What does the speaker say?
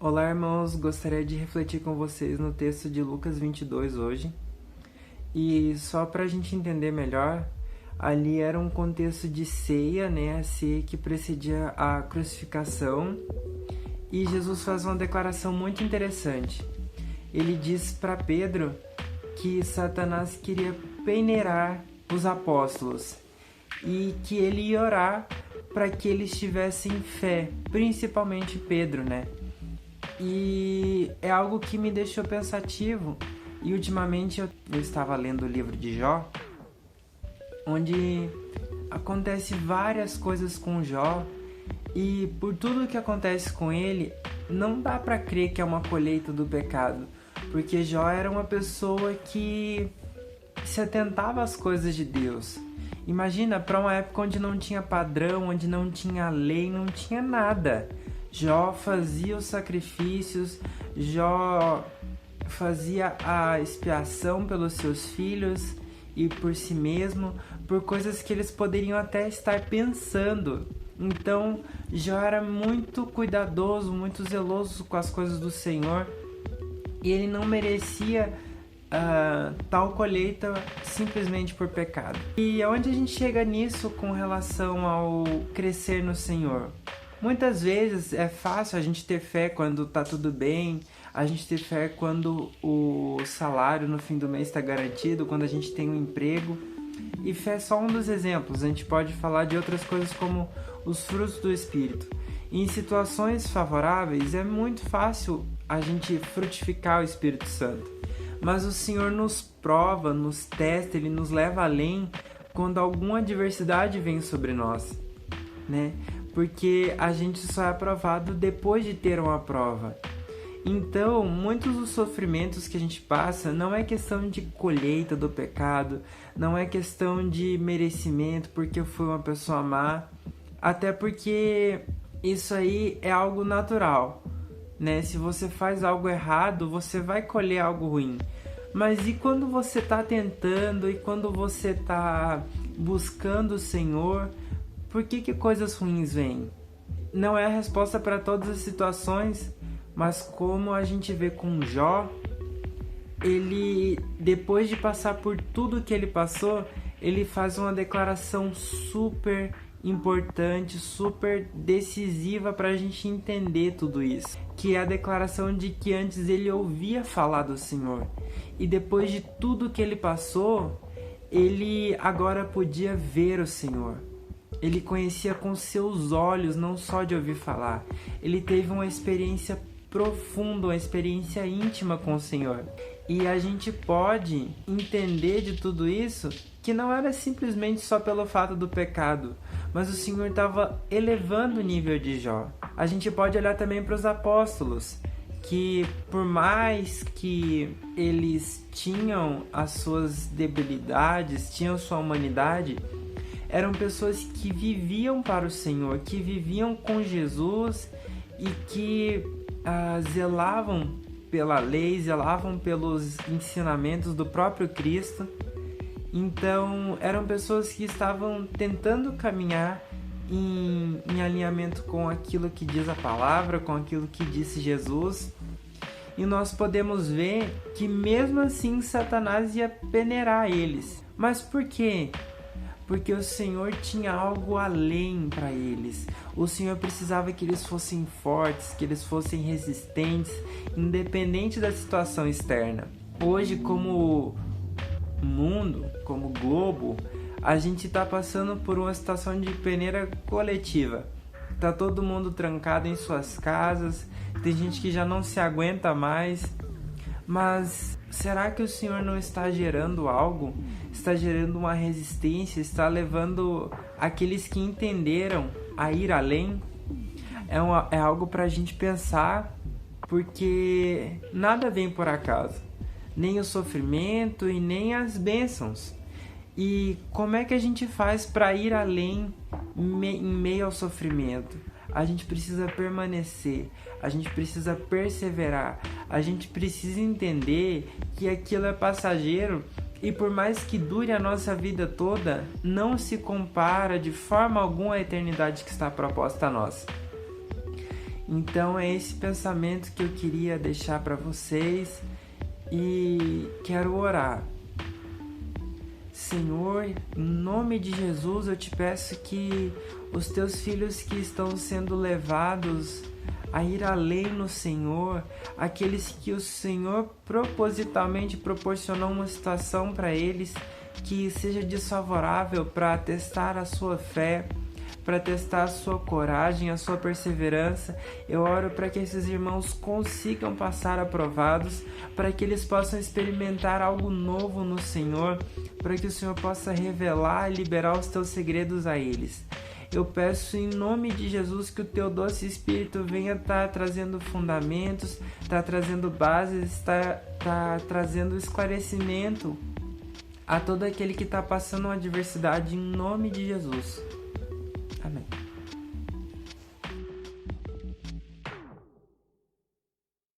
Olá, irmãos. Gostaria de refletir com vocês no texto de Lucas 22 hoje. E só para a gente entender melhor, ali era um contexto de ceia, né? A ceia que precedia a crucificação. E Jesus faz uma declaração muito interessante. Ele diz para Pedro que Satanás queria peneirar os apóstolos e que ele ia orar para que eles tivessem fé, principalmente Pedro, né? E é algo que me deixou pensativo. E ultimamente eu estava lendo o livro de Jó, onde acontece várias coisas com Jó, e por tudo que acontece com ele, não dá para crer que é uma colheita do pecado, porque Jó era uma pessoa que se atentava às coisas de Deus. Imagina, para uma época onde não tinha padrão, onde não tinha lei, não tinha nada. Jó fazia os sacrifícios, Jó fazia a expiação pelos seus filhos e por si mesmo, por coisas que eles poderiam até estar pensando. Então, Jó era muito cuidadoso, muito zeloso com as coisas do Senhor, e ele não merecia tal colheita simplesmente por pecado. E aonde a gente chega nisso com relação ao crescer no Senhor? Muitas vezes é fácil a gente ter fé quando tá tudo bem, a gente ter fé quando o salário no fim do mês está garantido, quando a gente tem um emprego. E fé é só um dos exemplos, a gente pode falar de outras coisas como os frutos do Espírito. E em situações favoráveis é muito fácil a gente frutificar o Espírito Santo. Mas o Senhor nos prova, nos testa, Ele nos leva além quando alguma adversidade vem sobre nós, né? Porque a gente só é aprovado depois de ter uma prova. Então, muitos dos sofrimentos que a gente passa não é questão de colheita do pecado, não é questão de merecimento porque eu fui uma pessoa má, até porque isso aí é algo natural, né? Se você faz algo errado, você vai colher algo ruim. Mas e quando você está tentando, e quando você está buscando o Senhor, por que coisas ruins vêm? Não é a resposta para todas as situações, mas como a gente vê com Jó, ele, depois de passar por tudo que ele passou, ele faz uma declaração super importante, super decisiva para a gente entender tudo isso, que é a declaração de que antes ele ouvia falar do Senhor, e depois de tudo que ele passou, ele agora podia ver o Senhor. Ele conhecia com seus olhos, não só de ouvir falar. Ele teve uma experiência profunda, uma experiência íntima com o Senhor. E a gente pode entender de tudo isso que não era simplesmente só pelo fato do pecado, mas o Senhor estava elevando o nível de Jó. A gente pode olhar também para os apóstolos, que por mais que eles tinham as suas debilidades, tinham sua humanidade, eram pessoas que viviam para o Senhor, que viviam com Jesus e que zelavam pela lei, zelavam pelos ensinamentos do próprio Cristo. Então, eram pessoas que estavam tentando caminhar em alinhamento com aquilo que diz a palavra, com aquilo que disse Jesus. E nós podemos ver que mesmo assim Satanás ia peneirar eles. Mas por quê? Porque o Senhor tinha algo além para eles. O Senhor precisava que eles fossem fortes, que eles fossem resistentes, independente da situação externa. Hoje, como mundo, como globo, a gente está passando por uma situação de peneira coletiva. Tá todo mundo trancado em suas casas, tem gente que já não se aguenta mais. Mas será que o Senhor não está gerando algo? Está gerando uma resistência? Está levando aqueles que entenderam a ir além? É algo para a gente pensar, porque nada vem por acaso. Nem o sofrimento e nem as bênçãos. E como é que a gente faz para ir além em meio ao sofrimento? A gente precisa permanecer, a gente precisa perseverar, a gente precisa entender que aquilo é passageiro e por mais que dure a nossa vida toda, não se compara de forma alguma à eternidade que está proposta a nós. Então é esse pensamento que eu queria deixar para vocês e quero orar. Senhor, em nome de Jesus, eu te peço que os teus filhos que estão sendo levados a ir além no Senhor, aqueles que o Senhor propositalmente proporcionou uma situação para eles que seja desfavorável para testar a sua fé, para testar a sua coragem, a sua perseverança. Eu oro para que esses irmãos consigam passar aprovados, para que eles possam experimentar algo novo no Senhor, para que o Senhor possa revelar e liberar os teus segredos a eles. Eu peço em nome de Jesus que o teu doce Espírito venha estar trazendo fundamentos, estar trazendo bases, estar trazendo esclarecimento a todo aquele que está passando uma adversidade em nome de Jesus. Amém.